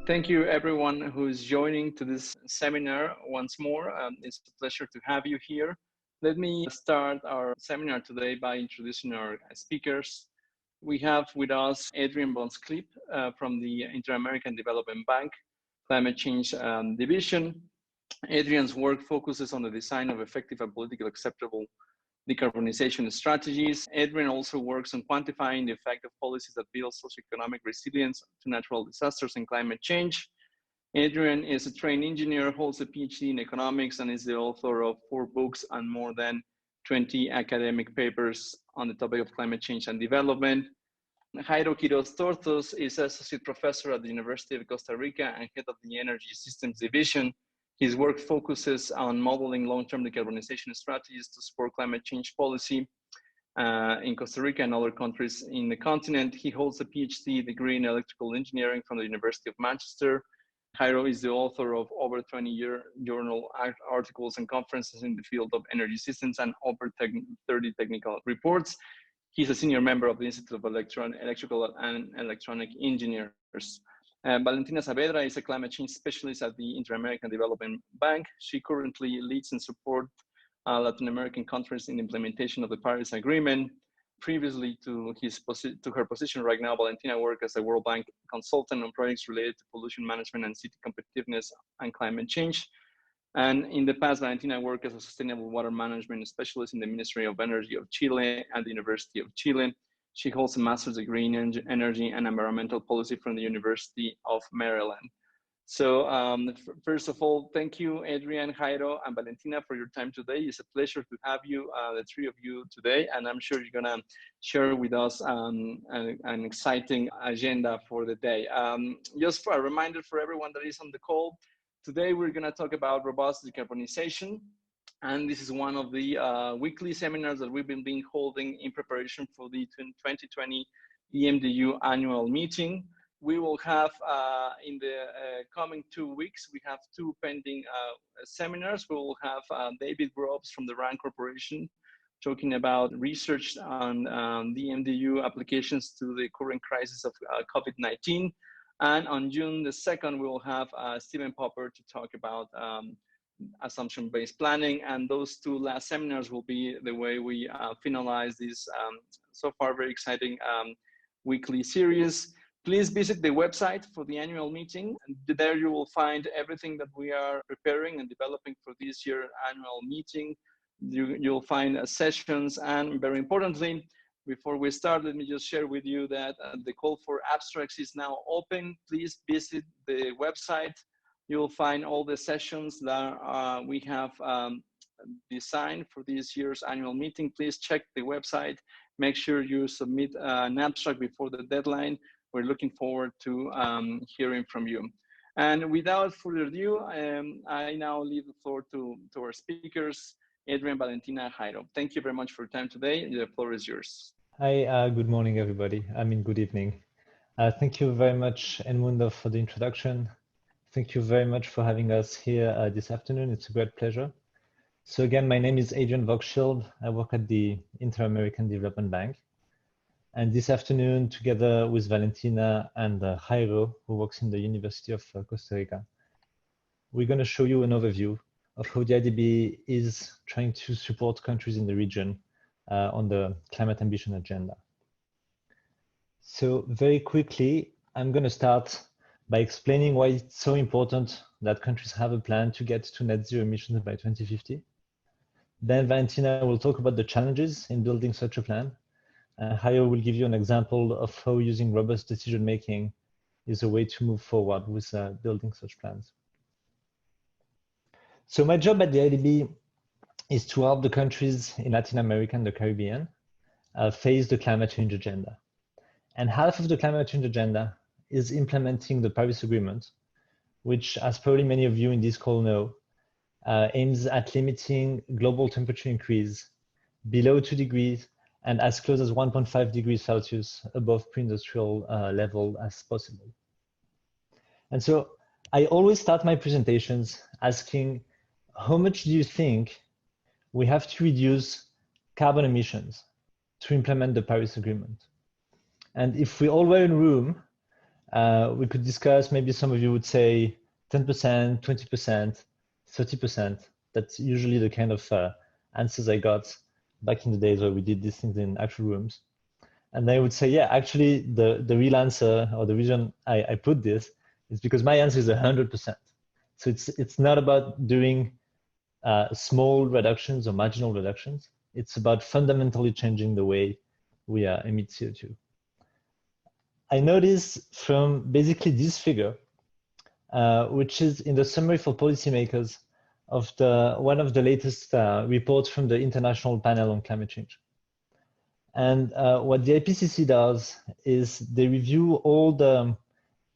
Thank you everyone who's joining to this seminar once more. It's a pleasure to have you here. Let me start our seminar today by introducing our speakers. We have with us Adrien Vogt-Schilb from the Inter-American Development Bank Climate Change Division. Adrien's work focuses on the design of effective and politically acceptable decarbonization strategies. Adrien also works on quantifying the effect of policies that build socioeconomic resilience to natural disasters and climate change. Adrien is a trained engineer, holds a PhD in economics, and is the author of 4 books and more than 20 academic papers on the topic of climate change and development. Jairo Quiroz is associate professor at the University of Costa Rica and head of the Energy Systems Division. His work focuses on modeling long-term decarbonization strategies to support climate change policy in Costa Rica and other countries in the continent. He holds a PhD degree in electrical engineering from the University of Manchester. Jairo is the author of over 20-year journal articles and conferences in the field of energy systems and over 30 technical reports. He's a senior member of the Institute of Electrical and Electronic Engineers. Valentina Saavedra is a climate change specialist at the Inter-American Development Bank. She currently leads and supports Latin American countries in the implementation of the Paris Agreement. Previously to her position right now, Valentina worked as a World Bank consultant on projects related to pollution management and city competitiveness and climate change. And in the past, Valentina worked as a sustainable water management specialist in the Ministry of Energy of Chile and the University of Chile. She holds a master's degree in energy and environmental policy from the University of Maryland. So first of all, thank you, Adrien, Jairo, and Valentina for your time today. It's a pleasure to have you, the 3 of you today, and I'm sure you're gonna share with us an exciting agenda for the day. Just for a reminder for everyone that is on the call, today we're gonna talk about robust decarbonization. And this is one of the weekly seminars that we've been holding in preparation for the 2020 EMDU annual meeting. We will have, in the coming 2 weeks, we have 2 pending seminars. We will have David Groves from the RAND Corporation talking about research on the EMDU applications to the current crisis of COVID-19. And on June the 2nd, we will have Stephen Popper to talk about assumption-based planning, and those 2 last seminars will be the way we finalize this so far very exciting weekly series. Please visit the website for the annual meeting. There you will find everything that we are preparing and developing for this year's annual meeting. You'll find sessions, and very importantly, before we start, let me just share with you that the call for abstracts is now open. Please visit the website. You'll find all the sessions that we have designed for this year's annual meeting. Please check the website. Make sure you submit an abstract before the deadline. We're looking forward to hearing from you. And without further ado, I now leave the floor to our speakers, Adrien, Valentina, Jairo. Thank you very much for your time today. The floor is yours. Hi, good morning, everybody. Good evening. Thank you very much, Edmundo, for the introduction. Thank you very much for having us here this afternoon. It's a great pleasure. So again, my name is Adrien Vogt-Schilb. I work at the Inter-American Development Bank. And this afternoon, together with Valentina and Jairo, who works in the University of Costa Rica, we're going to show you an overview of how the IDB is trying to support countries in the region on the climate ambition agenda. So very quickly, I'm going to start by explaining why it's so important that countries have a plan to get to net zero emissions by 2050. Then Valentina will talk about the challenges in building such a plan. Jairo will give you an example of how using robust decision-making is a way to move forward with building such plans. So my job at the IDB is to help the countries in Latin America and the Caribbean face the climate change agenda. And half of the climate change agenda is implementing the Paris Agreement, which, as probably many of you in this call know, aims at limiting global temperature increase below 2 degrees and as close as 1.5 degrees Celsius above pre-industrial level as possible. And so I always start my presentations asking, how much do you think we have to reduce carbon emissions to implement the Paris Agreement? And if we all were in a room, We could discuss, maybe some of you would say 10%, 20%, 30%. That's usually the kind of answers I got back in the days where we did these things in actual rooms. And they would say, yeah, actually the real answer, or the reason I put this, is because my answer is 100%. So it's not about doing small reductions or marginal reductions. It's about fundamentally changing the way we emit CO2. I notice from basically this figure, which is in the summary for policymakers of one of the latest reports from the International Panel on Climate Change. And what the IPCC does is they review all the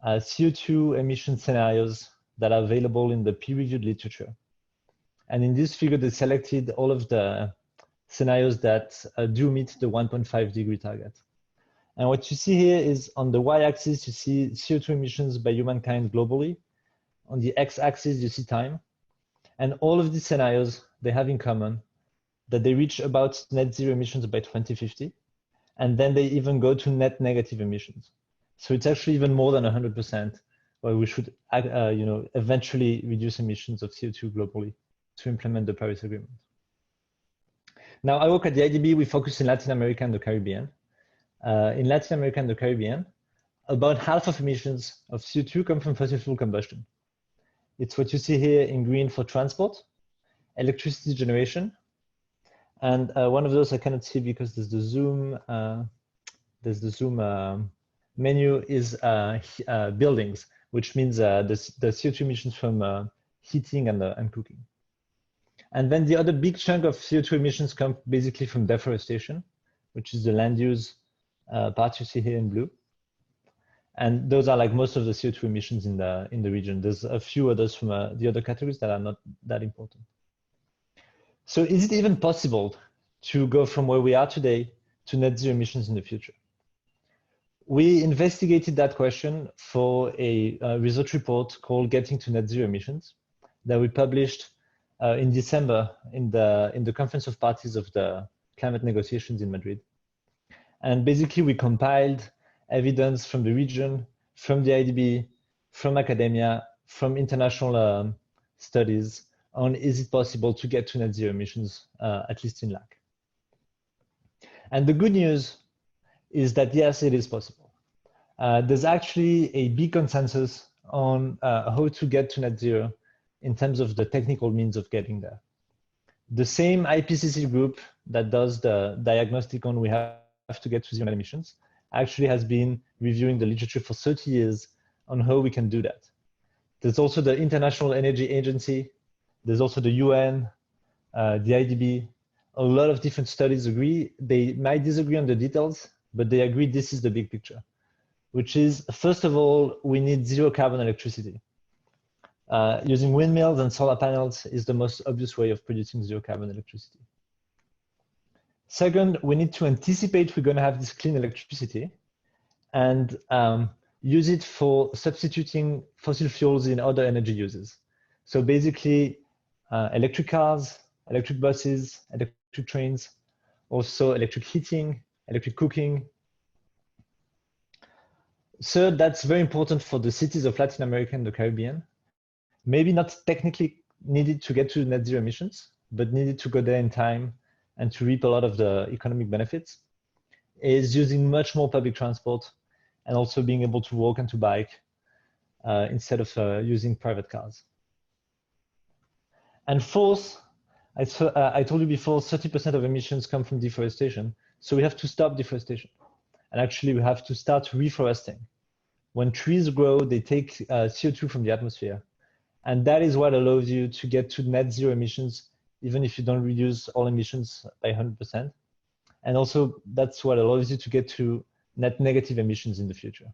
CO2 emission scenarios that are available in the peer-reviewed literature. And in this figure, they selected all of the scenarios that do meet the 1.5 degree target. And what you see here is on the y-axis, you see CO2 emissions by humankind globally. On the x-axis, you see time. And all of these scenarios, they have in common that they reach about net zero emissions by 2050. And then they even go to net negative emissions. So it's actually even more than 100% where we should eventually reduce emissions of CO2 globally to implement the Paris Agreement. Now, I work at the IDB, we focus in Latin America and the Caribbean. In Latin America and the Caribbean, about half of emissions of CO2 come from fossil fuel combustion. It's what you see here in green for transport, electricity generation, and one of those I cannot see because there's the zoom. Menu is buildings, which means the CO2 emissions from heating and cooking. And then the other big chunk of CO2 emissions come basically from deforestation, which is the land use part you see here in blue. And those are like most of the CO2 emissions in the region. There's a few others from the other categories that are not that important. So is it even possible to go from where we are today to net zero emissions in the future? We investigated that question for a research report called Getting to Net Zero Emissions that we published in December in the Conference of Parties of the climate negotiations in Madrid. And basically we compiled evidence from the region, from the IDB, from academia, from international studies on is it possible to get to net zero emissions, at least in LAC. And the good news is that yes, it is possible. There's actually a big consensus on how to get to net zero in terms of the technical means of getting there. The same IPCC group that does the diagnostic on we have to get to zero emissions actually has been reviewing the literature for 30 years on how we can do that. There's also the International Energy Agency, there's also the UN, the IDB. A lot of different studies agree. They might disagree on the details, but they agree this is the big picture, which is, first of all, we need zero carbon electricity. Using windmills and solar panels is the most obvious way of producing zero carbon electricity. Second, we need to anticipate we're going to have this clean electricity and use it for substituting fossil fuels in other energy uses. So basically, electric cars, electric buses, electric trains, also electric heating, electric cooking. Third, that's very important for the cities of Latin America and the Caribbean. Maybe not technically needed to get to net zero emissions, but needed to go there in time and to reap a lot of the economic benefits, is using much more public transport and also being able to walk and to bike instead of using private cars. And fourth, I told you before, 30% of emissions come from deforestation. So we have to stop deforestation. And actually we have to start reforesting. When trees grow, they take CO2 from the atmosphere. And that is what allows you to get to net zero emissions, even if you don't reduce all emissions by 100%. And also that's what allows you to get to net negative emissions in the future.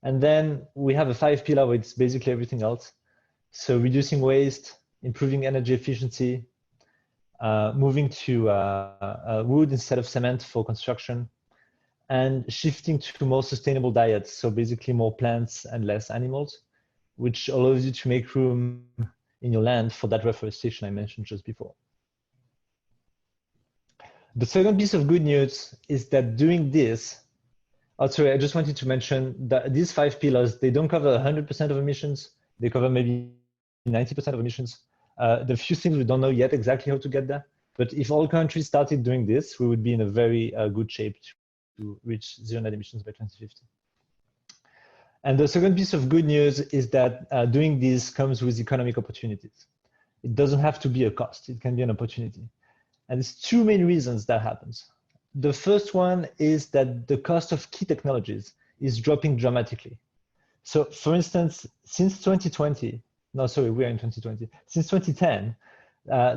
And then we have a 5 pillar where it's basically everything else. So reducing waste, improving energy efficiency, moving to wood instead of cement for construction, and shifting to more sustainable diets. So basically more plants and less animals, which allows you to make room in your land for that reforestation I mentioned just before. The second piece of good news is that doing this Oh, sorry, I just wanted to mention that these 5 pillars, they don't cover 100% of emissions. They cover maybe 90% of emissions. The few things we don't know yet exactly how to get there. But if all countries started doing this, we would be in a very good shape to reach zero net emissions by 2050. And the second piece of good news is that doing this comes with economic opportunities. It doesn't have to be a cost. It can be an opportunity. And there's two main reasons that happens. The first one is that the cost of key technologies is dropping dramatically. So for instance, since 2020, no, sorry, we are in 2020. Since 2010,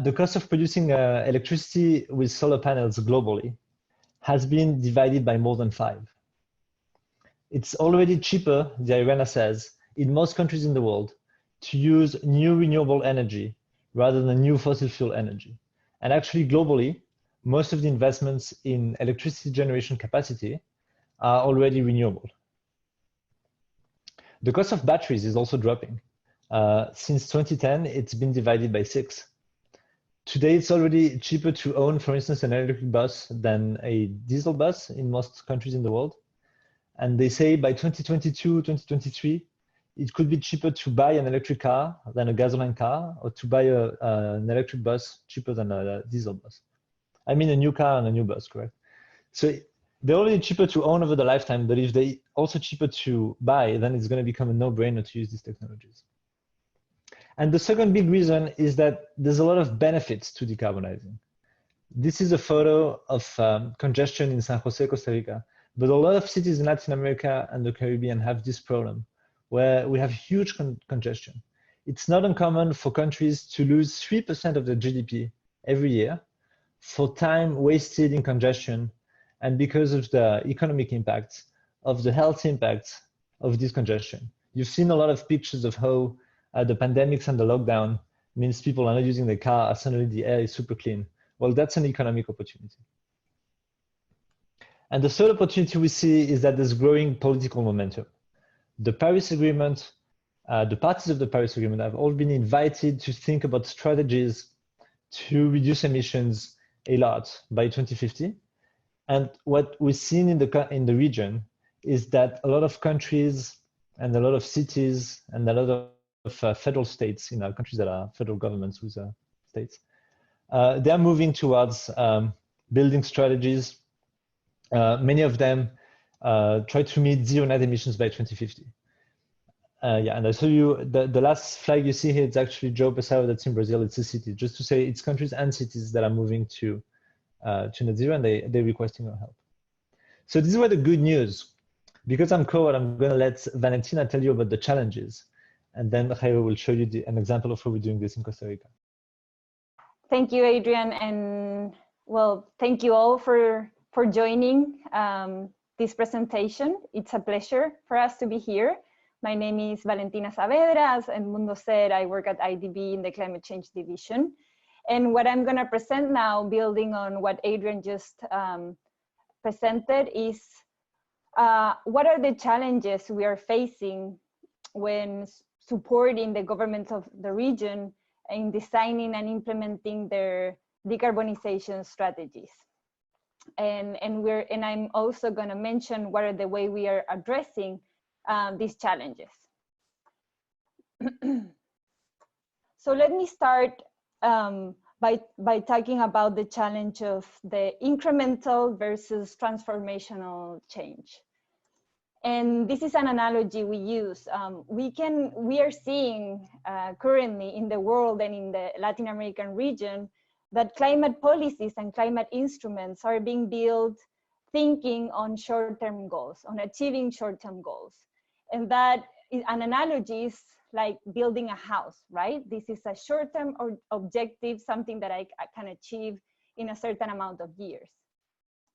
the cost of producing electricity with solar panels globally has been divided by more than 5. It's already cheaper, the IRENA says, in most countries in the world to use new renewable energy rather than new fossil fuel energy. And actually globally, most of the investments in electricity generation capacity are already renewable. The cost of batteries is also dropping. Since 2010, it's been divided by 6. Today, it's already cheaper to own, for instance, an electric bus than a diesel bus in most countries in the world. And they say by 2022, 2023, it could be cheaper to buy an electric car than a gasoline car, or to buy an electric bus cheaper than a diesel bus. I mean a new car and a new bus, correct? So they're already cheaper to own over the lifetime, but if they also cheaper to buy, then it's going to become a no-brainer to use these technologies. And the second big reason is that there's a lot of benefits to decarbonizing. This is a photo of congestion in San Jose, Costa Rica, but a lot of cities in Latin America and the Caribbean have this problem where we have huge congestion. It's not uncommon for countries to lose 3% of their GDP every year for time wasted in congestion and because of the economic impacts, of the health impacts of this congestion. You've seen a lot of pictures of how the pandemics and the lockdown means people are not using their car and suddenly the air is super clean. Well, that's an economic opportunity. And the third opportunity we see is that there's growing political momentum. The Paris Agreement, the parties of the Paris Agreement have all been invited to think about strategies to reduce emissions a lot by 2050. And what we've seen in the region is that a lot of countries and a lot of cities and a lot of federal states, countries that are federal governments with states, they are moving towards building strategies. Many of them try to meet zero net emissions by 2050. Yeah, and I show you the last flag you see here. It's actually João Pessoa, that's in Brazil. It's a city, just to say it's countries and cities that are moving to net zero, and they're requesting our help. So this is where the good news. Because I'm co-ed, I'm going to let Valentina tell you about the challenges, and then Jairo will show you an example of how we're doing this in Costa Rica. Thank you, Adrien, and well, thank you all for joining this presentation. It's a pleasure for us to be here. My name is Valentina Saavedra. As Edmundo said, I work at IDB in the Climate Change Division. And what I'm going to present now, building on what Adrien just presented, is what are the challenges we are facing when supporting the governments of the region in designing and implementing their decarbonization strategies. And I'm also going to mention what are the way we are addressing these challenges. So let me start by talking about the challenge of the incremental versus transformational change. And this is an analogy we use. We are seeing currently in the world and in the Latin American region that climate policies and climate instruments are being built thinking on short-term goals, on achieving short-term goals. And that is an analogy is like building a house, right? This is a short-term objective, something that I can achieve in a certain amount of years.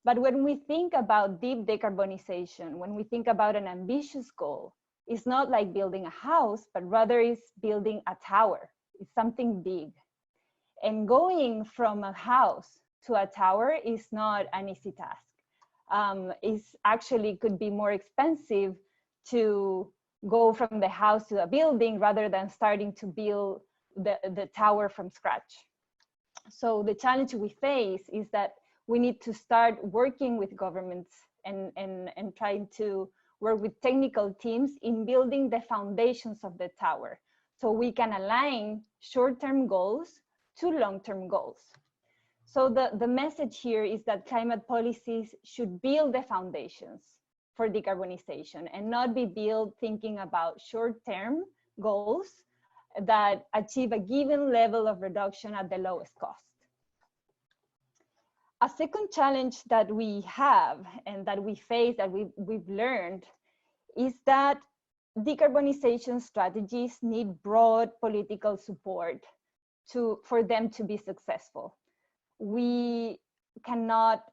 But when we think about deep decarbonization, when we think about an ambitious goal, it's not like building a house, but rather it's building a tower. It's something big. And going from a house to a tower is not an easy task. It's actually could be more expensive to go from the house to a building rather than starting to build the tower from scratch. So the challenge we face is that we need to start working with governments and trying to work with technical teams in building the foundations of the tower, so we can align short-term goals to long-term goals. So the message here is that climate policies should build the foundations for decarbonization and not be built thinking about short-term goals that achieve a given level of reduction at the lowest cost. A second challenge that we have and that we face, that we've learned, is that decarbonization strategies need broad political support for them to be successful. We cannot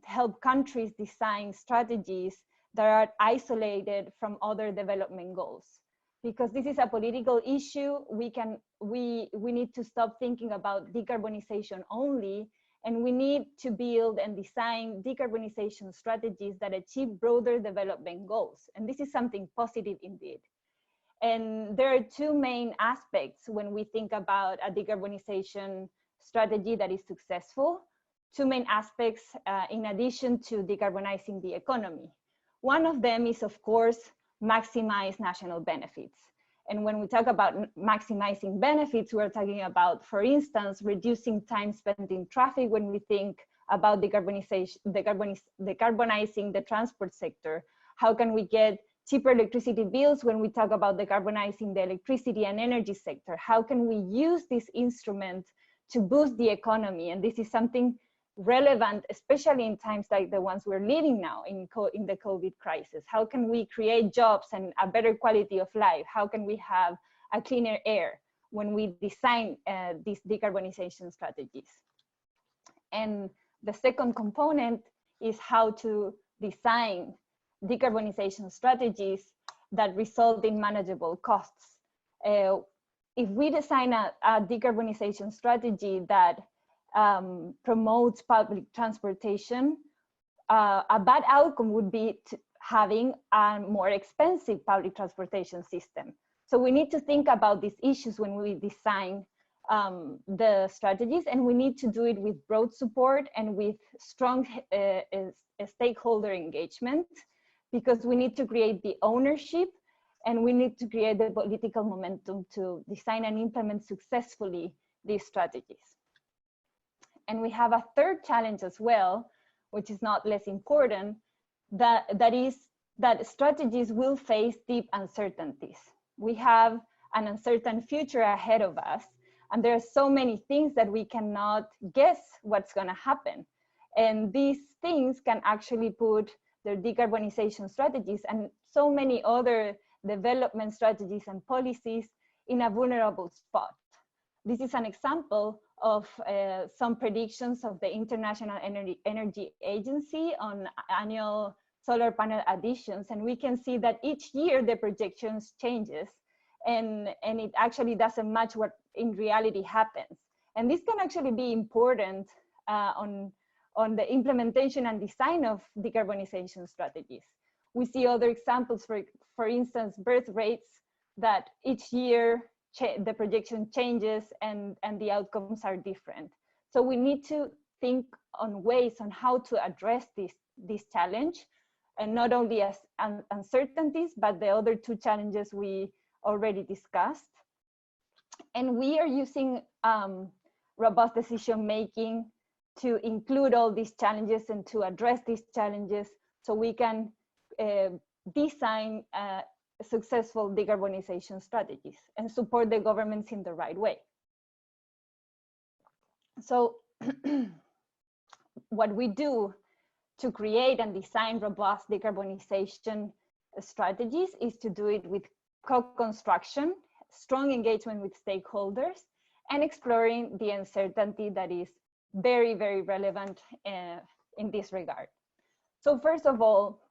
help countries design strategies that are isolated from other development goals. Because this is a political issue, we need to stop thinking about decarbonization only, and we need to build and design decarbonization strategies that achieve broader development goals. And this is something positive indeed. And there are two main aspects when we think about a decarbonization strategy that is successful. Two main aspects in addition to decarbonizing the economy. One of them is, of course, maximize national benefits. And when we talk about maximizing benefits, we're talking about, for instance, reducing time spent in traffic when we think about decarbonizing the transport sector. How can we get cheaper electricity bills when we talk about decarbonizing the electricity and energy sector? How can we use this instrument to boost the economy? And this is something relevant, especially in times like the ones we're living now in the COVID crisis. How can we create jobs and a better quality of life? How can we have a cleaner air when we design these decarbonization strategies? And the second component is how to design decarbonization strategies that result in manageable costs. If we design a decarbonization strategy that promotes public transportation, a bad outcome would be having a more expensive public transportation system. So we need to think about these issues when we design the strategies, and we need to do it with broad support and with strong stakeholder engagement, because we need to create the ownership and we need to create the political momentum to design and implement successfully these strategies. And we have a third challenge as well, which is not less important, that is that strategies will face deep uncertainties. We have an uncertain future ahead of us, and there are so many things that we cannot guess what's going to happen. And these things can actually put their decarbonization strategies and so many other development strategies and policies in a vulnerable spot. This is an example of some predictions of the International Energy Agency on annual solar panel additions, and we can see that each year the projections changes, and it actually doesn't match what in reality happens. And this can actually be important on the implementation and design of decarbonization strategies. We see other examples, for instance, birth rates, that each year the projection changes and the outcomes are different. So we need to think on ways on how to address this challenge, and not only as uncertainties, but the other two challenges we already discussed. And we are using robust decision making to include all these challenges and to address these challenges, so we can design successful decarbonization strategies and support the governments in the right way. So what we do to create and design robust decarbonization strategies is to do it with co-construction, strong engagement with stakeholders, and exploring the uncertainty that is very, very relevant in this regard. So first of all,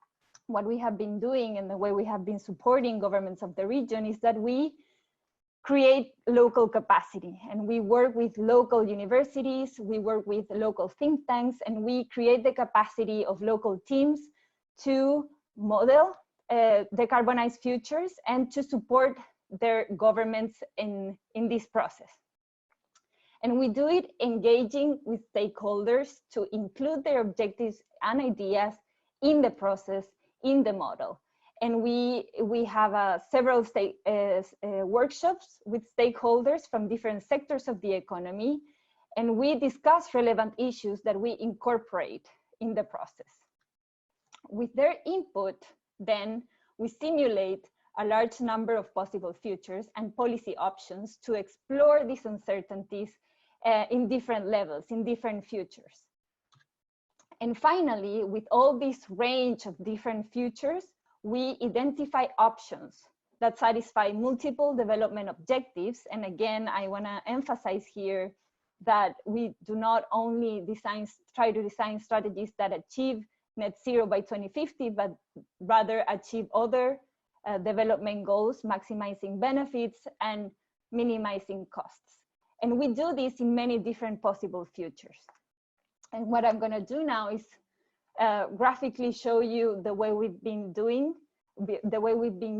what we have been doing and the way we have been supporting governments of the region is that we create local capacity, and we work with local universities, we work with local think tanks, and we create the capacity of local teams to model decarbonized futures and to support their governments in this process. And we do it engaging with stakeholders to include their objectives and ideas in the process, in the model. And we have several workshops with stakeholders from different sectors of the economy, and we discuss relevant issues that we incorporate in the process. With their input, then, we simulate a large number of possible futures and policy options to explore these uncertainties in different levels, in different futures. And finally, with all this range of different futures, we identify options that satisfy multiple development objectives. And again, I want to emphasize here that we do not only try to design strategies that achieve net zero by 2050, but rather achieve other development goals, maximizing benefits and minimizing costs. And we do this in many different possible futures. And what I'm going to do now is graphically show you the way we've been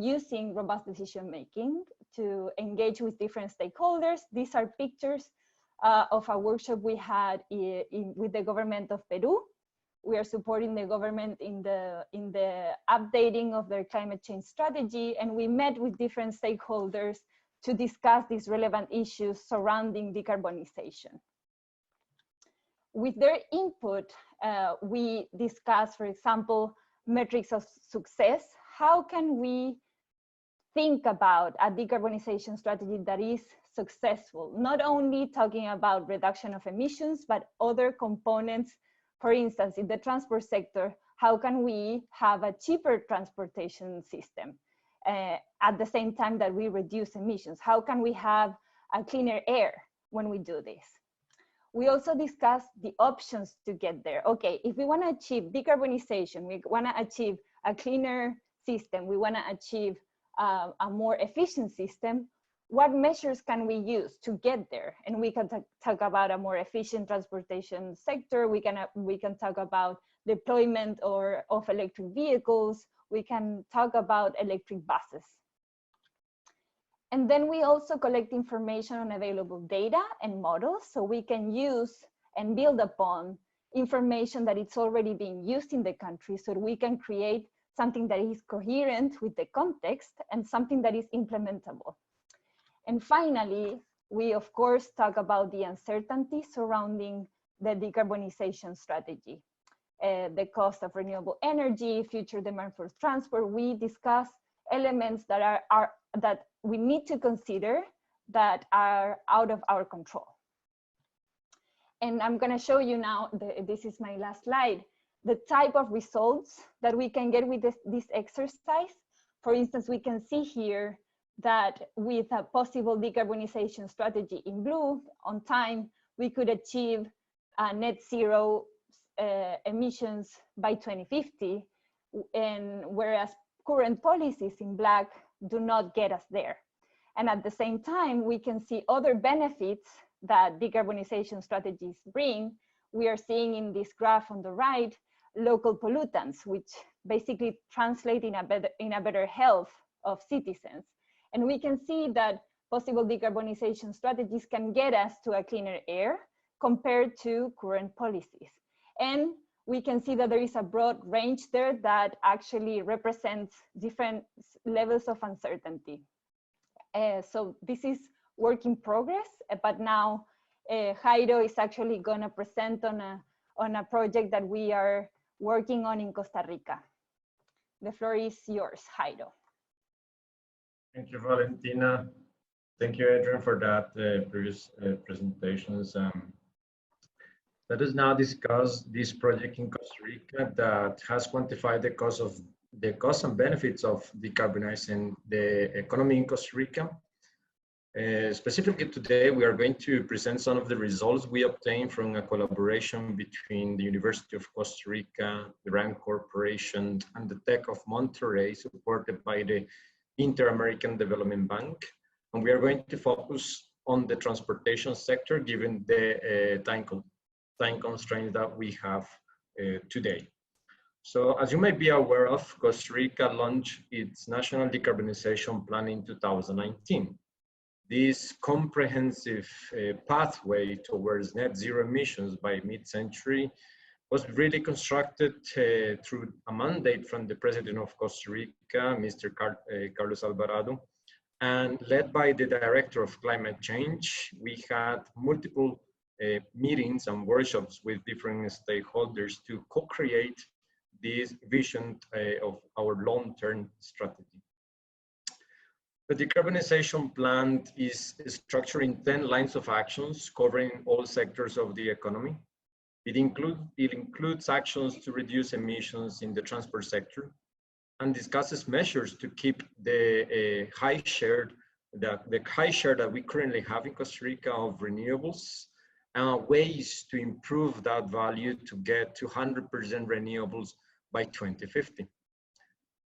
using robust decision making to engage with different stakeholders. These are pictures of a workshop we had with the government of Peru. We are supporting the government in the updating of their climate change strategy, and we met with different stakeholders to discuss these relevant issues surrounding decarbonization. With their input, we discuss, for example, metrics of success. How can we think about a decarbonization strategy that is successful? Not only talking about reduction of emissions, but other components. For instance, in the transport sector, how can we have a cheaper transportation system at the same time that we reduce emissions? How can we have a cleaner air when we do this? We also discuss the options to get there. Okay, if we want to achieve decarbonization, we want to achieve a cleaner system, we want to achieve a more efficient system, what measures can we use to get there? And we can talk about a more efficient transportation sector. We can talk about deployment of electric vehicles. We can talk about electric buses. And then we also collect information on available data and models, so we can use and build upon information that it's already being used in the country, so we can create something that is coherent with the context and something that is implementable. And finally, we of course talk about the uncertainty surrounding the decarbonization strategy, the cost of renewable energy, future demand for transport. We discuss elements that that we need to consider that are out of our control. And I'm going to show you now, this is my last slide, the type of results that we can get with this exercise. For instance, we can see here that with a possible decarbonization strategy in blue, on time, we could achieve net zero emissions by 2050, and whereas current policies in black do not get us there. And at the same time, we can see other benefits that decarbonization strategies bring. We are seeing in this graph on the right, local pollutants, which basically translate in a better health of citizens. And we can see that possible decarbonization strategies can get us to a cleaner air compared to current policies. And we can see that there is a broad range there that actually represents different levels of uncertainty. So this is work in progress, but now Jairo is actually going to present on a project that we are working on in Costa Rica. The floor is yours, Jairo. Thank you, Valentina. Thank you, Adrien, for that previous presentations. Let us now discuss this project in Costa Rica that has quantified the cost and benefits of decarbonizing the economy in Costa Rica. Specifically today, we are going to present some of the results we obtained from a collaboration between the University of Costa Rica, the RAND Corporation, and the Tech of Monterrey, supported by the Inter-American Development Bank. And we are going to focus on the transportation sector, given the time constraints that we have today. So as you may be aware of, Costa Rica launched its National Decarbonization Plan in 2019. This comprehensive pathway towards net zero emissions by mid-century was really constructed through a mandate from the President of Costa Rica, Mr. Carlos Alvarado, and led by the Director of Climate Change. We had multiple meetings and workshops with different stakeholders to co-create this vision of our long-term strategy. The decarbonization plan is structured in 10 lines of actions covering all sectors of the economy. It includes actions to reduce emissions in the transport sector and discusses measures to keep the high share that we currently have in Costa Rica of renewables, and ways to improve that value to get to 100% renewables by 2050.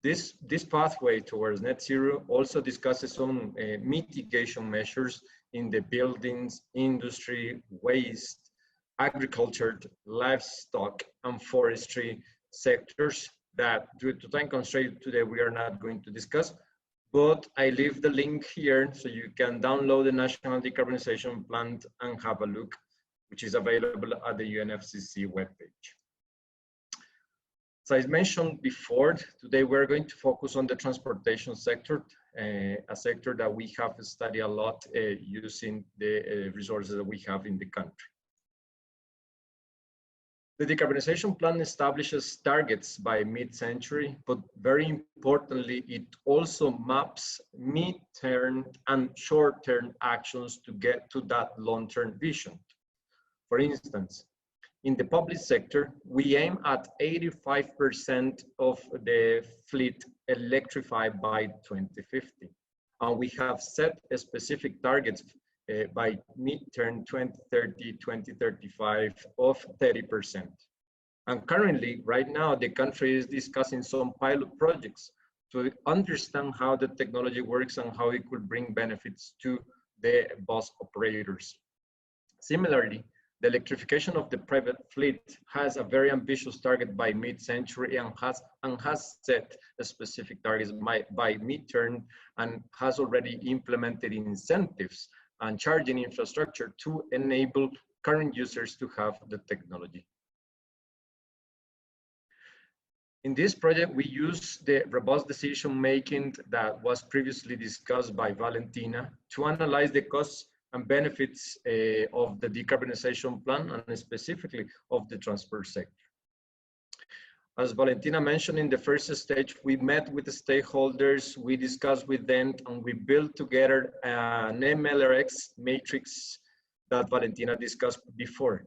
This pathway towards net zero also discusses some mitigation measures in the buildings, industry, waste, agriculture, livestock, and forestry sectors that, due to time constraint today, we are not going to discuss. But I leave the link here so you can download the National Decarbonization Plan and have a look, which is available at the UNFCCC webpage. As I mentioned before, today we're going to focus on the transportation sector, a sector that we have studied a lot using the resources that we have in the country. The decarbonization plan establishes targets by mid-century, but very importantly, it also maps mid-term and short-term actions to get to that long-term vision. For instance, in the public sector, we aim at 85% of the fleet electrified by 2050. And we have set specific targets by mid-term 2030, 2035 of 30%. And currently, right now, the country is discussing some pilot projects to understand how the technology works and how it could bring benefits to the bus operators. Similarly, the electrification of the private fleet has a very ambitious target by mid-century and has set specific targets by mid-term and has already implemented incentives and charging infrastructure to enable current users to have the technology. In this project, we use the robust decision-making that was previously discussed by Valentina to analyze the costs and benefits of the decarbonization plan and specifically of the transport sector. As Valentina mentioned in the first stage, we met with the stakeholders, we discussed with them, and we built together an MLRX matrix that Valentina discussed before.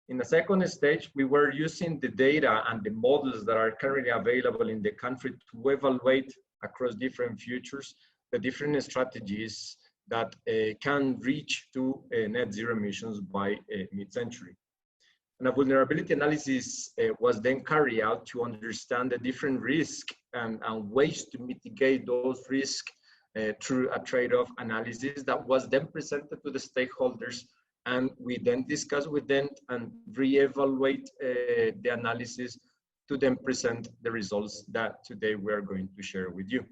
In the second stage, we were using the data and the models that are currently available in the country to evaluate across different futures the different strategies that can reach to net zero emissions by mid-century. And a vulnerability analysis was then carried out to understand the different risks and ways to mitigate those risks through a trade-off analysis that was then presented to the stakeholders, and we then discuss with them and re-evaluate the analysis to then present the results that today we are going to share with you.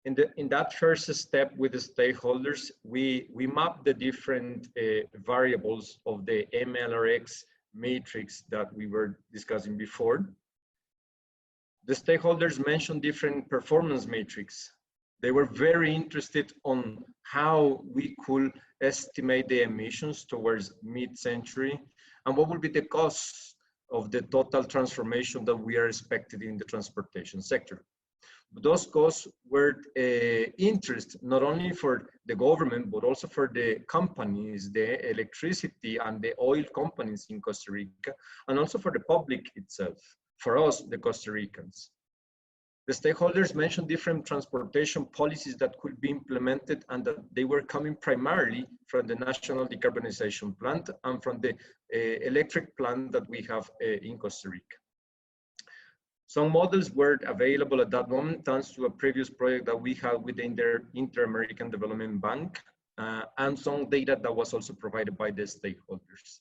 In that first step with the stakeholders, we map the different variables of the MLRX matrix that we were discussing before. The stakeholders mentioned different performance metrics. They were very interested on how we could estimate the emissions towards mid-century and what would be the cost of the total transformation that we are expecting in the transportation sector. Those costs were interest not only for the government, but also for the companies, the electricity and the oil companies in Costa Rica, and also for the public itself, for us, the Costa Ricans. The stakeholders mentioned different transportation policies that could be implemented and that they were coming primarily from the National Decarbonization Plan and from the electric plan that we have in Costa Rica. Some models were available at that moment thanks to a previous project that we had with the Inter-American Development Bank and some data that was also provided by the stakeholders.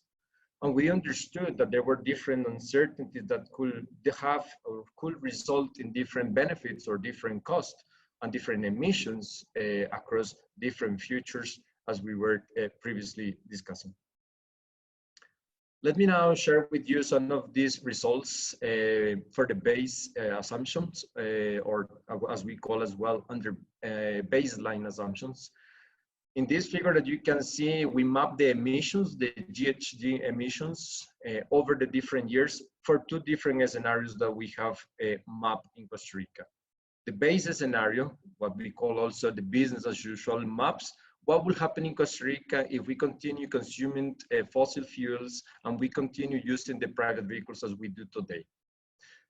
And we understood that there were different uncertainties that could have or could result in different benefits or different costs and different emissions across different futures as we were previously discussing. Let me now share with you some of these results for the base assumptions, or as we call as well, under baseline assumptions. In this figure that you can see, we map the emissions, the GHG emissions over the different years for two different scenarios that we have mapped in Costa Rica. The base scenario, what we call also the business as usual, maps what will happen in Costa Rica if we continue consuming fossil fuels and we continue using the private vehicles as we do today.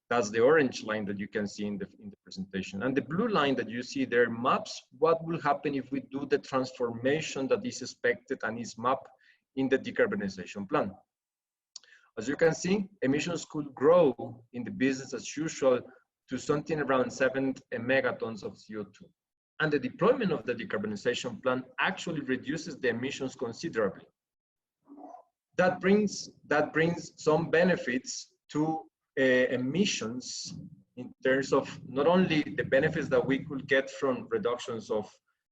That's the orange line that you can see in the presentation. And the blue line that you see there maps what will happen if we do the transformation that is expected and is mapped in the decarbonization plan. As you can see, emissions could grow in the business as usual to something around 7 megatons of CO2. And the deployment of the decarbonization plan actually reduces the emissions considerably. That brings some benefits to emissions in terms of not only the benefits that we could get from reductions of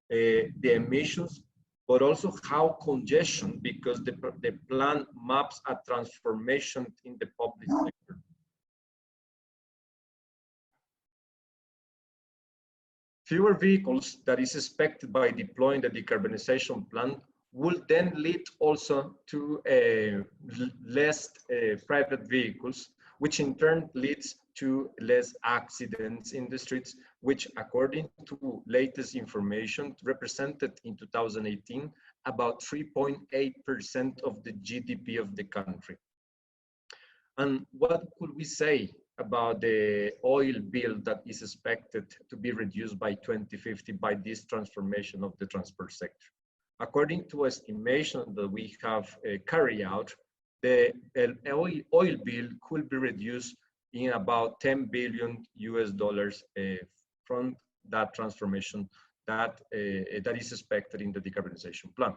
the emissions, but also how congestion, because the plan maps a transformation in the public sector. Fewer vehicles that is expected by deploying the decarbonization plan will then lead also to less private vehicles, which in turn leads to less accidents in the streets, which according to latest information represented in 2018 about 3.8% of the GDP of the country. And what could we say about the oil bill that is expected to be reduced by 2050 by this transformation of the transport sector? According to estimation that we have carried out, the oil bill could be reduced in about $10 billion from that transformation that is expected in the decarbonization plan.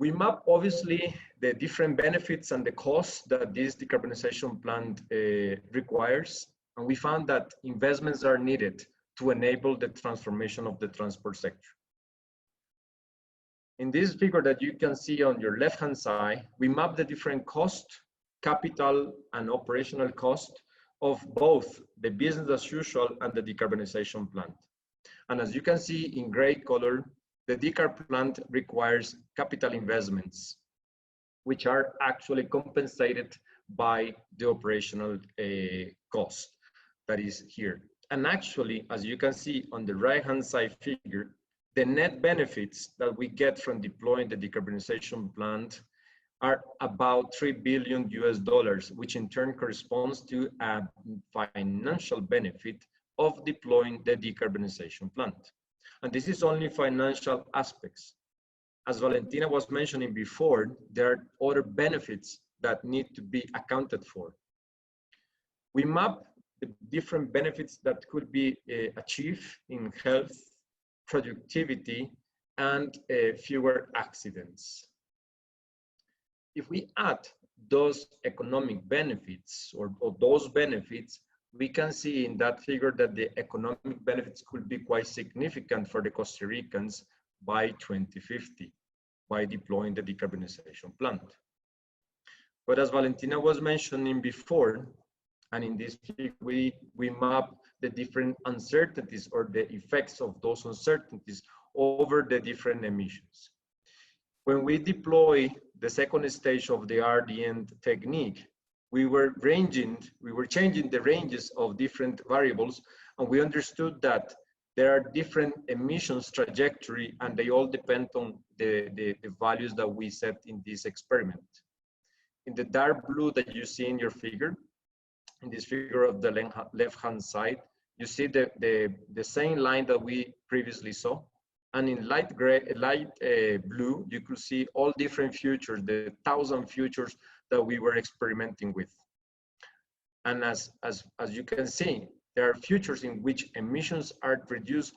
We map obviously the different benefits and the costs that this decarbonization plan requires, and we found that investments are needed to enable the transformation of the transport sector. In this figure that you can see on your left-hand side, we map the different cost, capital and operational cost of both the business as usual and the decarbonization plan. And as you can see in gray color, the decarb plant requires capital investments, which are actually compensated by the operational cost that is here. And actually, as you can see on the right-hand side figure, the net benefits that we get from deploying the decarbonization plant are about $3 billion, which in turn corresponds to a financial benefit of deploying the decarbonization plant. And this is only financial aspects. As Valentina was mentioning before, there are other benefits that need to be accounted for. We map the different benefits that could be achieved in health, productivity, and fewer accidents. If we add those economic benefits or those benefits, we can see in that figure that the economic benefits could be quite significant for the Costa Ricans by 2050 by deploying the decarbonization plant. But as Valentina was mentioning before, and in this figure, we map the different uncertainties or the effects of those uncertainties over the different emissions. When we deploy the second stage of the RDN technique, we were changing the ranges of different variables, and we understood that there are different emissions trajectory, and they all depend on the values that we set in this experiment. In the dark blue that you see in your figure, in this figure of the left-hand side, you see the same line that we previously saw. And in light blue, you could see all different futures, the 1,000 futures that we were experimenting with. And as you can see, there are futures in which emissions are reduced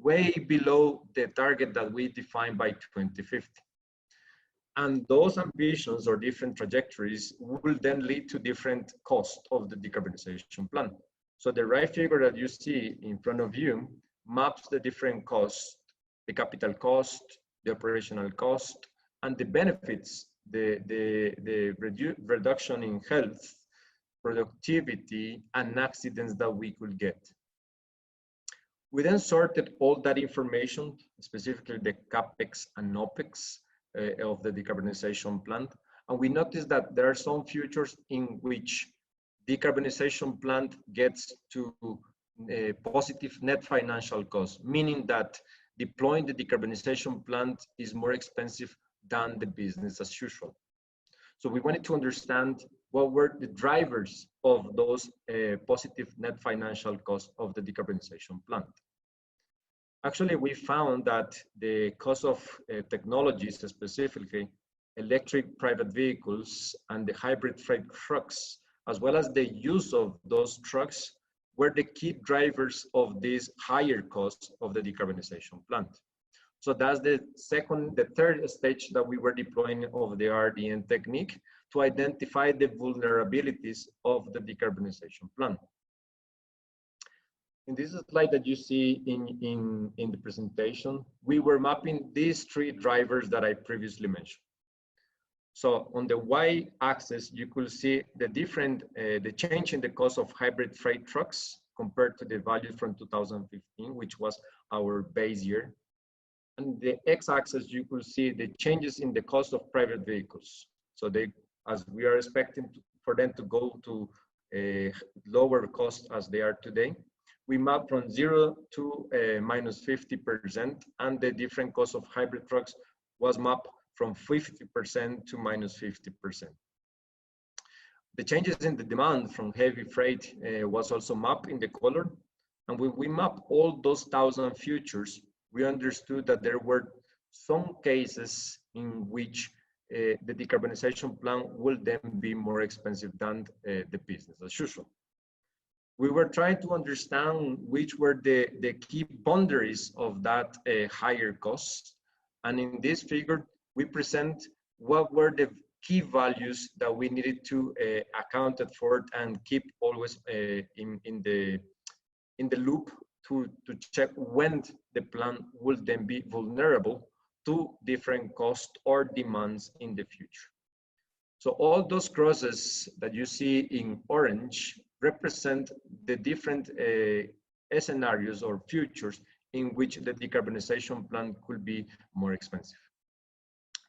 way below the target that we defined by 2050. And those ambitions or different trajectories will then lead to different costs of the decarbonization plan. So the right figure that you see in front of you maps the different costs, the capital cost, the operational cost, and the benefits the reduction in health, productivity, and accidents that we could get. We then sorted all that information, specifically the CAPEX and OPEX of the decarbonization plan. And we noticed that there are some futures in which decarbonization plan gets to a positive net financial cost, meaning that deploying the decarbonization plan is more expensive than the business as usual. So we wanted to understand what were the drivers of those positive net financial costs of the decarbonization plan. Actually, we found that the cost of technologies, specifically electric private vehicles and the hybrid freight trucks, as well as the use of those trucks, were the key drivers of this higher cost of the decarbonization plan. So that's the third stage that we were deploying of the RDN technique to identify the vulnerabilities of the decarbonization plan. In this slide that you see in the presentation, we were mapping these three drivers that I previously mentioned. So on the y-axis, you could see the change in the cost of hybrid freight trucks compared to the value from 2015, which was our base year. And the x-axis, you could see the changes in the cost of private vehicles. So as we are expecting for them to go to a lower cost as they are today, we map from 0 to minus 50%, and the different cost of hybrid trucks was mapped from 50% to minus 50%. The changes in the demand from heavy freight was also mapped in the color. And when we map all those 1,000 futures, we understood that there were some cases in which the decarbonization plan will then be more expensive than the business as usual. We were trying to understand which were the key boundaries of that higher cost. And in this figure, we present what were the key values that we needed to account for and keep always in the loop to check when the plan will then be vulnerable to different costs or demands in the future. So all those crosses that you see in orange represent the different scenarios or futures in which the decarbonization plan could be more expensive.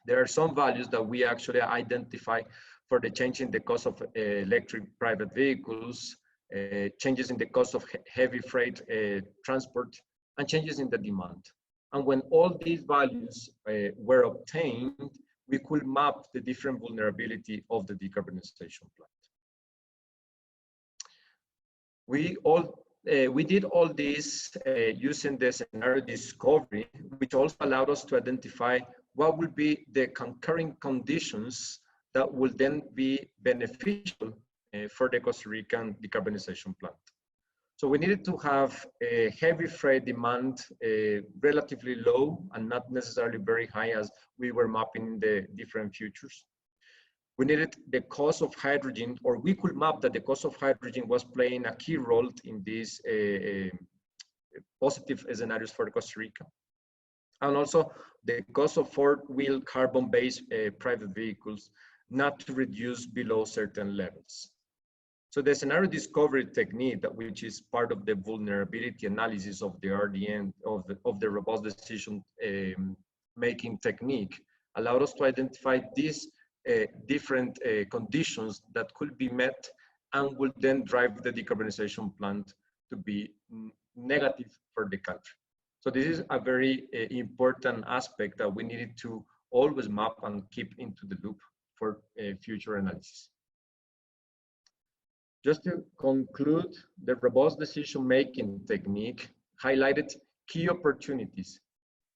There are some values that we actually identify for the change in the cost of electric private vehicles, changes in the cost of heavy freight transport, and changes in the demand. And when all these values were obtained, we could map the different vulnerability of the decarbonization plan. We did all this using the scenario discovery, which also allowed us to identify what will be the concurring conditions that will then be beneficial for the Costa Rican decarbonization plan. So we needed to have a heavy freight demand relatively low and not necessarily very high as we were mapping the different futures. We needed the cost of hydrogen, or we could map that the cost of hydrogen was playing a key role in these positive scenarios for Costa Rica. And also the cost of four-wheel carbon-based private vehicles not to reduce below certain levels. So the scenario discovery technique, which is part of the vulnerability analysis of the RDN, of the robust decision making technique, allowed us to identify these different conditions that could be met and will then drive the decarbonization plan to be negative for the country. So this is a very important aspect that we needed to always map and keep into the loop for future analysis. Just to conclude, the robust decision-making technique highlighted key opportunities.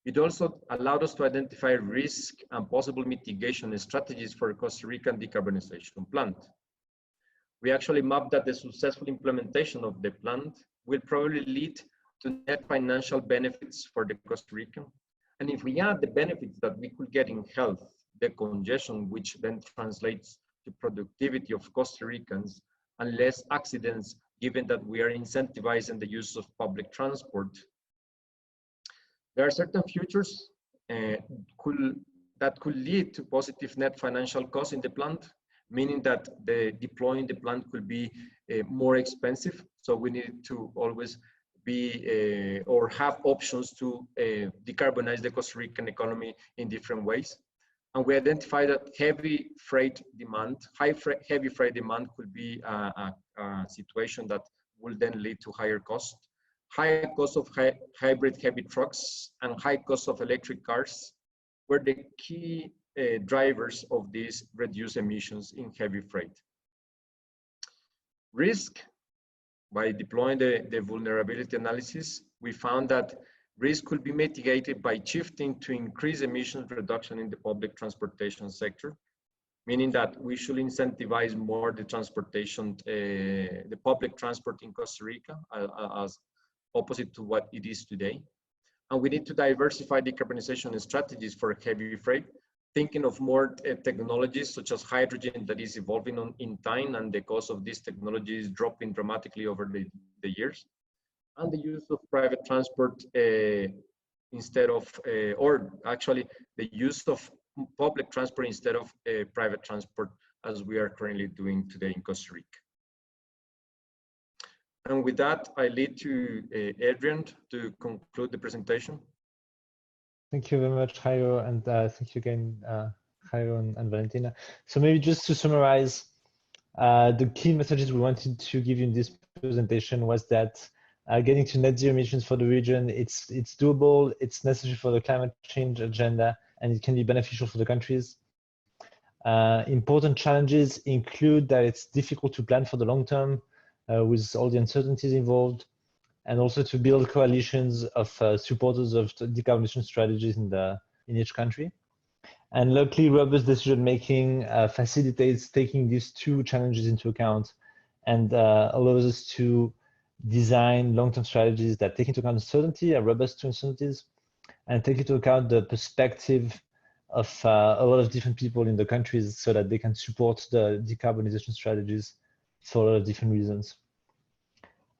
It also allowed us to identify risk and possible mitigation strategies for Costa Rican decarbonization plan. We actually mapped that the successful implementation of the plan will probably lead to net financial benefits for the Costa Rican. And if we add the benefits that we could get in health, the congestion, which then translates to productivity of Costa Ricans and less accidents, given that we are incentivizing the use of public transport. There are certain futures that that could lead to positive net financial costs in the plant, meaning that deploying the plant could be more expensive. So we need to always be or have options to decarbonize the Costa Rican economy in different ways. And we identified that heavy freight demand could be a situation that will then lead to higher costs. High cost of hybrid heavy trucks and high cost of electric cars were the key drivers of these reduced emissions in heavy freight. Risk. By deploying the vulnerability analysis, we found that risk could be mitigated by shifting to increase emissions reduction in the public transportation sector, meaning that we should incentivize more the transportation, the public transport in Costa Rica as opposite to what it is today. And we need to diversify decarbonization strategies for heavy freight, thinking of more technologies such as hydrogen that is evolving in time, and the cost of this technology is dropping dramatically over the years. And the use of private transport instead of, or actually the use of public transport instead of private transport, as we are currently doing today in Costa Rica. And with that, I lead to Adrien to conclude the presentation. Thank you very much, Jairo, and thank you again, Jairo and Valentina. So maybe just to summarize, the key messages we wanted to give you in this presentation was that getting to net zero emissions for the region, it's doable, it's necessary for the climate change agenda, and it can be beneficial for the countries. Important challenges include that it's difficult to plan for the long term with all the uncertainties involved, and also to build coalitions of supporters of decarbonization strategies in each country. And luckily, robust decision-making facilitates taking these two challenges into account and allows us to design long-term strategies that take into account uncertainty, are robust to uncertainties, and take into account the perspective of a lot of different people in the countries so that they can support the decarbonization strategies for a lot of different reasons.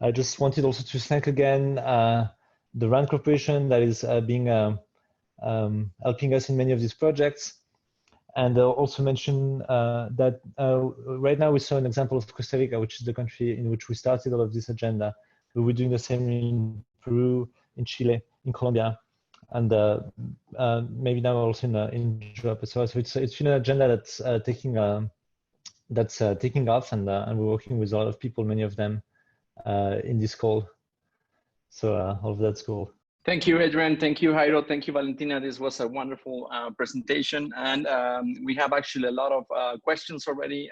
I just wanted also to thank again the RAND Corporation that is helping us in many of these projects, and also mention that right now we saw an example of Costa Rica, which is the country in which we started all of this agenda. But we're doing the same in Peru, in Chile, in Colombia, and maybe now also in Europe. So it's been an agenda that's taking off, and we're working with a lot of people, many of them in this call. So all of that's cool. Thank you, Adrien. Thank you, Jairo. Thank you, Valentina. This was a wonderful presentation. And we have actually a lot of questions already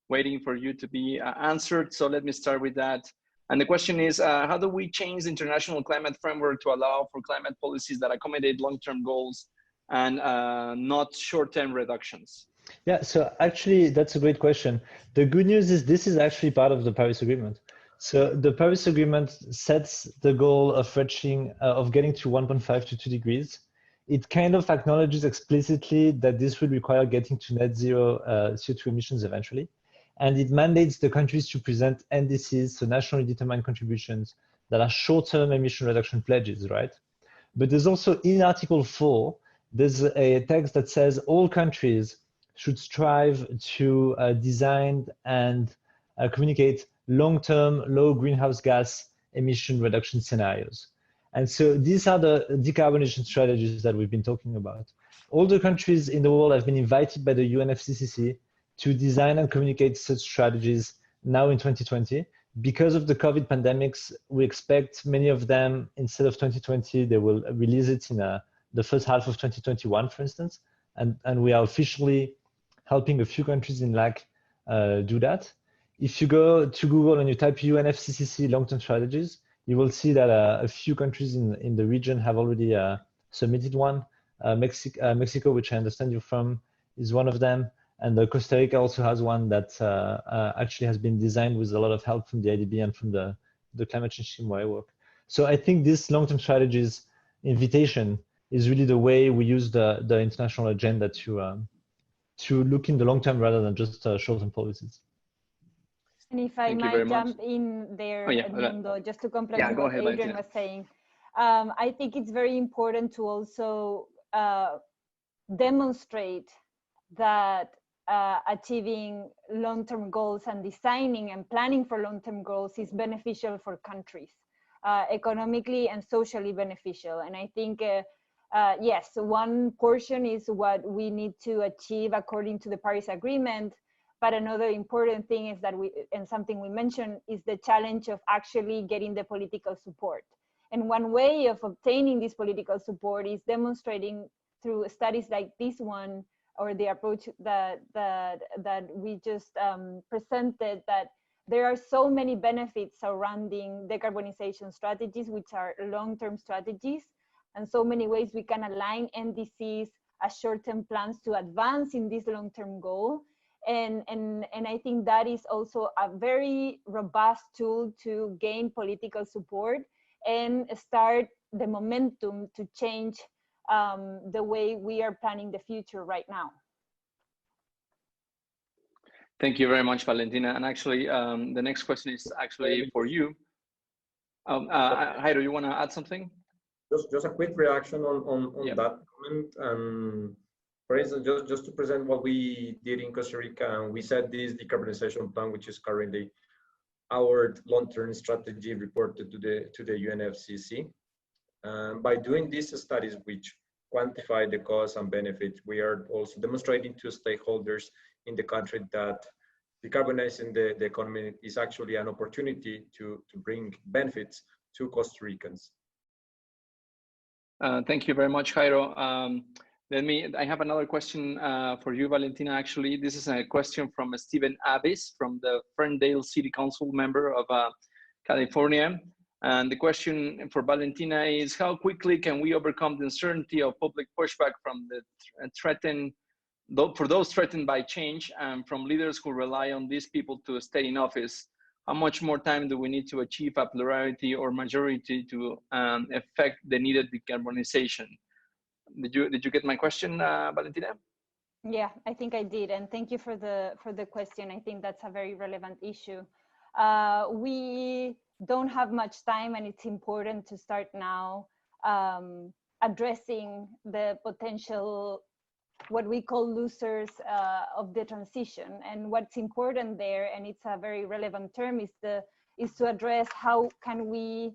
waiting for you to be answered. So let me start with that. And the question is, how do we change the international climate framework to allow for climate policies that accommodate long-term goals and not short-term reductions? Yeah, so actually, that's a great question. The good news is this is actually part of the Paris Agreement. So the Paris Agreement sets the goal of getting to 1.5 to 2 degrees. It kind of acknowledges explicitly that this will require getting to net zero CO2 emissions eventually. And it mandates the countries to present NDCs, so nationally determined contributions, that are short-term emission reduction pledges, right? But there's also in Article 4, there's a text that says all countries should strive to design and communicate long-term low greenhouse gas emission reduction scenarios. And so these are the decarbonization strategies that we've been talking about. All the countries in the world have been invited by the UNFCCC to design and communicate such strategies now in 2020. Because of the COVID pandemics, we expect many of them, instead of 2020, they will release it in the first half of 2021, for instance. And we are officially helping a few countries in LAC do that. If you go to Google and you type UNFCCC long-term strategies, you will see that a few countries in the region have already submitted one. Mexico, which I understand you're from, is one of them. And Costa Rica also has one that actually has been designed with a lot of help from the IDB and from the climate change team where I work. So I think this long-term strategies invitation is really the way we use the international agenda to look in the long term rather than just short-term policies. And if I might jump in there, Edmundo, just to complement what Adrien was saying, I think it's very important to also demonstrate that achieving long-term goals and designing and planning for long-term goals is beneficial for countries, economically and socially beneficial. And I think, yes, one portion is what we need to achieve according to the Paris Agreement. But another important thing is that and something we mentioned, is the challenge of actually getting the political support. And one way of obtaining this political support is demonstrating through studies like this one, or the approach that we just presented, that there are so many benefits surrounding decarbonization strategies, which are long-term strategies, and so many ways we can align NDCs as short-term plans to advance in this long-term goal. And I think that is also a very robust tool to gain political support and start the momentum to change the way we are planning the future right now. Thank you very much, Valentina. And actually, the next question is actually for you. Jairo, you want to add something? Just a quick reaction on that comment. For instance, just to present what we did in Costa Rica, and we set this decarbonization plan, which is currently our long-term strategy reported to the UNFCCC. By doing these studies, which quantify the costs and benefits, we are also demonstrating to stakeholders in the country that decarbonizing the economy is actually an opportunity to bring benefits to Costa Ricans. Thank you very much, Jairo. I have another question for you, Valentina. Actually, this is a question from Stephen Abbis, from the Ferndale City Council member of California. And the question for Valentina is, how quickly can we overcome the uncertainty of public pushback from for those threatened by change, and from leaders who rely on these people to stay in office? How much more time do we need to achieve a plurality or majority to affect the needed decarbonization? Did you get my question, Valentina? Yeah, I think I did, and thank you for the question. I think that's a very relevant issue. We don't have much time, and it's important to start now addressing the potential, what we call losers of the transition. And what's important there, and it's a very relevant term, is to address how can we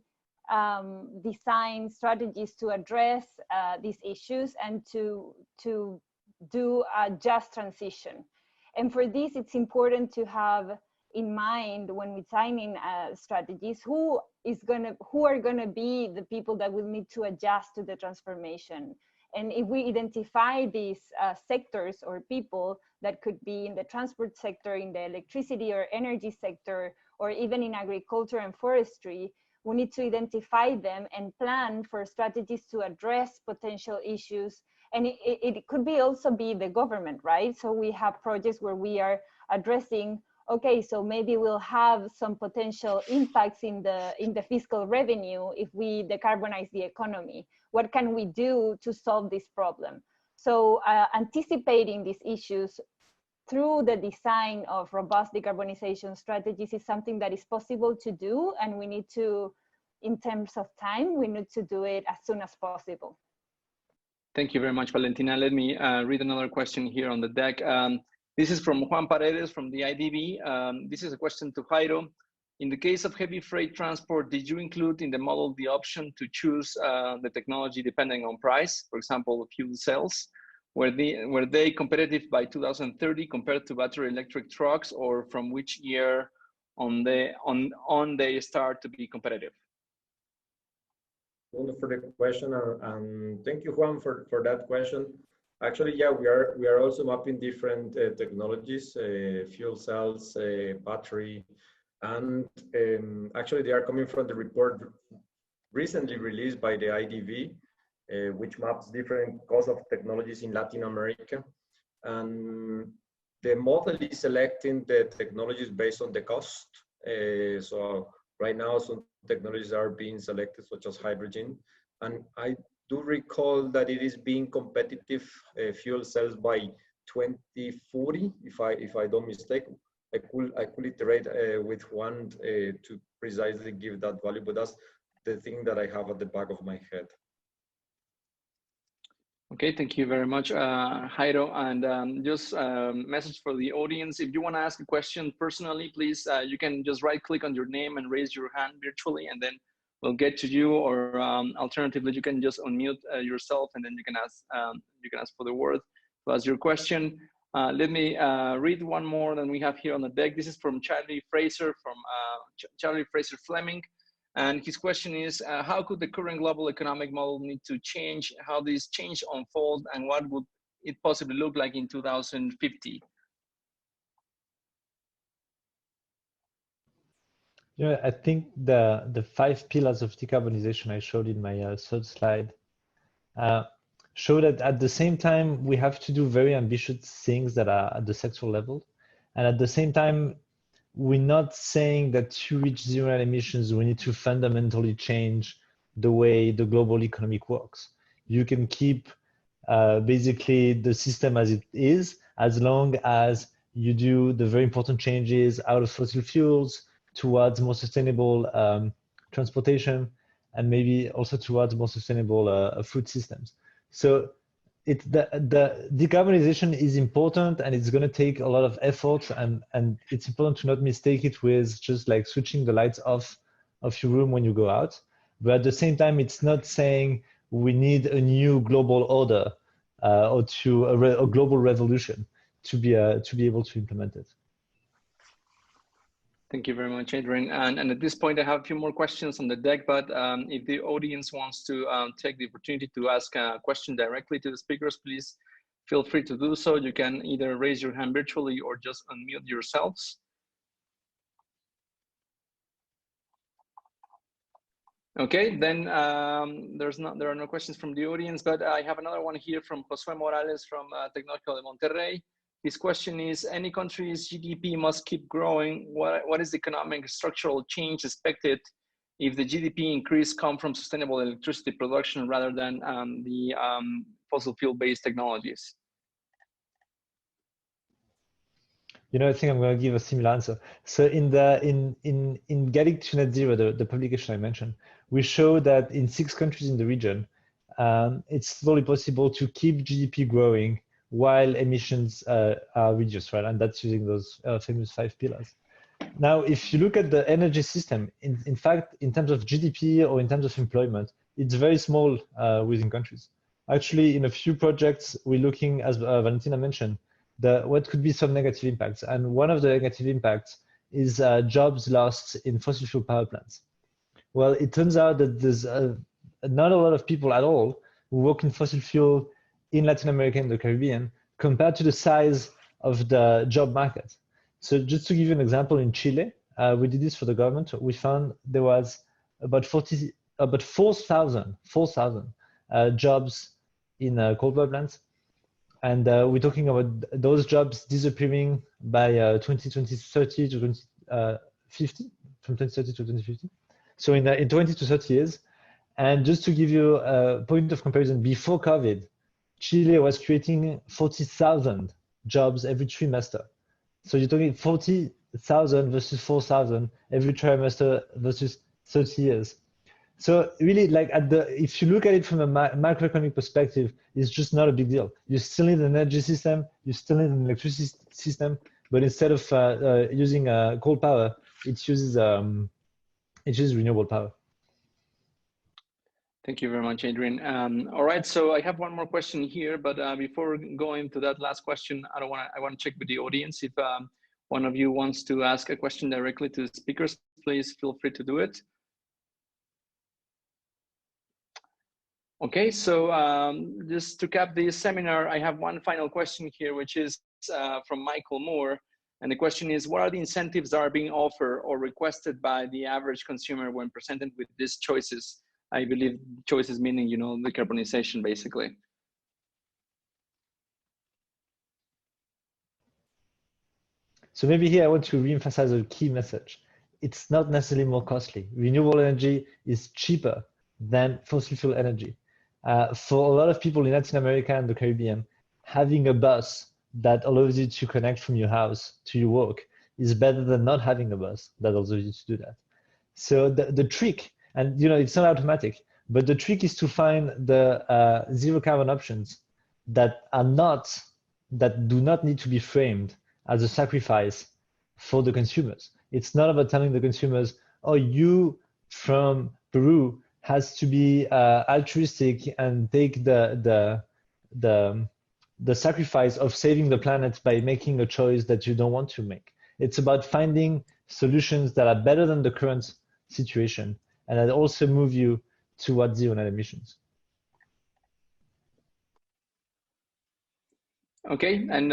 design strategies to address these issues and to do a just transition. And for this, it's important to have in mind, when we're designing strategies, who are gonna be the people that will need to adjust to the transformation. And if we identify these sectors or people that could be in the transport sector, in the electricity or energy sector, or even in agriculture and forestry, we need to identify them and plan for strategies to address potential issues. And it could be also be the government, right? So we have projects where we are addressing, okay, so maybe we'll have some potential impacts in the fiscal revenue if we decarbonize the economy. What can we do to solve this problem? So anticipating these issues through the design of robust decarbonization strategies is something that is possible to do, and we need to, in terms of time, we need to do it as soon as possible. Thank you very much, Valentina. Let me read another question here on the deck. This is from Juan Paredes from the IDB. This is a question to Jairo. In the case of heavy freight transport, did you include in the model the option to choose the technology depending on price, for example, fuel cells? Were they competitive by 2030 compared to battery electric trucks, or from which year on they start to be competitive? Thank you for the question, and thank you, Juan, for that question. Actually, yeah, we are also mapping different technologies, fuel cells, battery, and actually they are coming from the report recently released by the IDV, which maps different costs of technologies in Latin America. And the model is selecting the technologies based on the cost. So right now, some technologies are being selected, such as hydrogen. And I do recall that it is being competitive fuel cells by 2040, if I don't mistake. I could iterate with Juan to precisely give that value, but that's the thing that I have at the back of my head. Okay, thank you very much, Jairo. And just message for the audience: if you want to ask a question personally, please you can just right-click on your name and raise your hand virtually, and then we'll get to you. Or alternatively, you can just unmute yourself, and then you can ask for the word to ask your question. Let me read one more than we have here on the deck. This is from Charlie Fraser, Charlie Fraser Fleming. And his question is, how could the current global economic model need to change? How this change unfold, and what would it possibly look like in 2050? You know, I think the 5 pillars of decarbonization I showed in my third slide show that at the same time we have to do very ambitious things that are at the sectoral level, and at the same time we're not saying that to reach zero emissions we need to fundamentally change the way the global economic works. You can keep basically the system as it is, as long as you do the very important changes out of fossil fuels towards more sustainable transportation, and maybe also towards more sustainable food systems. So the decarbonization is important, and it's going to take a lot of effort, and it's important to not mistake it with just like switching the lights off of your room when you go out. But at the same time, it's not saying we need a new global order or to a global revolution to be able to implement it. Thank you very much, Adrien. And at this point, I have a few more questions on the deck, but if the audience wants to take the opportunity to ask a question directly to the speakers, please feel free to do so. You can either raise your hand virtually or just unmute yourselves. Okay, then there are no questions from the audience, but I have another one here from José Morales from Tecnológico de Monterrey. His question is, any country's GDP must keep growing. What is the economic structural change expected if the GDP increase come from sustainable electricity production rather than the fossil fuel-based technologies? You know, I think I'm going to give a similar answer. So in Getting to Net Zero, the publication I mentioned, we show that in 6 countries in the region, it's totally possible to keep GDP growing while emissions are reduced, right? And that's using those famous 5 pillars. Now, if you look at the energy system, in fact, in terms of GDP or in terms of employment, it's very small within countries. Actually, in a few projects, we're looking, as Valentina mentioned, what could be some negative impacts. And one of the negative impacts is jobs lost in fossil fuel power plants. Well, it turns out that there's not a lot of people at all who work in fossil fuel in Latin America and the Caribbean compared to the size of the job market. So just to give you an example, in Chile, we did this for the government. We found there was about 4,000 jobs in coal power plants. And we're talking about those jobs disappearing by 2030 to 2050, from 2030 to 2050. So in 20 to 30 years. And just to give you a point of comparison, before COVID, Chile was creating 40,000 jobs every trimester. So you're talking 40,000 versus 4,000 every trimester versus 30 years. So really, like if you look at it from a macroeconomic perspective, it's just not a big deal. You still need an energy system, you still need an electricity system, but instead of using coal power, it uses renewable power. Thank you very much, Adrien. All right, so I have one more question here, but before going to that last question, I want to check with the audience. If one of you wants to ask a question directly to the speakers, please feel free to do it. Okay, so just to cap this seminar, I have one final question here, which is from Michael Moore. And the question is, what are the incentives that are being offered or requested by the average consumer when presented with these choices? I believe choices meaning, you know, decarbonization, basically. So maybe here I want to reemphasize a key message. It's not necessarily more costly. Renewable energy is cheaper than fossil fuel energy. For a lot of people in Latin America and the Caribbean, having a bus that allows you to connect from your house to your work is better than not having a bus that allows you to do that. So the trick, and you know, it's not automatic, But the trick is to find the zero carbon options that do not need to be framed as a sacrifice for the consumers. It's not about telling the consumers, oh, you from Peru has to be altruistic and take the sacrifice of saving the planet by making a choice that you don't want to make. It's about finding solutions that are better than the current situation and that also move you towards zero net emissions. Okay, and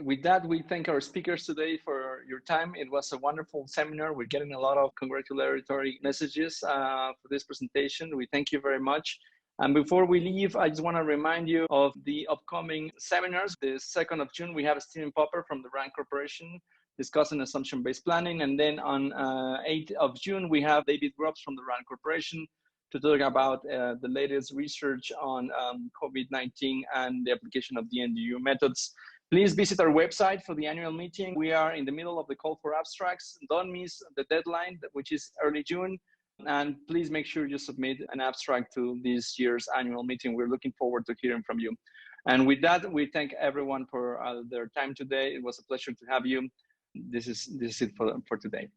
with that, we thank our speakers today for your time. It was a wonderful seminar. We're getting a lot of congratulatory messages for this presentation. We thank you very much. And before we leave, I just want to remind you of the upcoming seminars. The 2nd of June, we have Stephen Popper from the RAND Corporation discussing assumption-based planning. And then on 8th of June, we have David Grubbs from the RAND Corporation to talk about the latest research on COVID-19 and the application of the NDU methods. Please visit our website for the annual meeting. We are in the middle of the call for abstracts. Don't miss the deadline, which is early June. And please make sure you submit an abstract to this year's annual meeting. We're looking forward to hearing from you. And with that, we thank everyone for their time today. It was a pleasure to have you. This is it for today.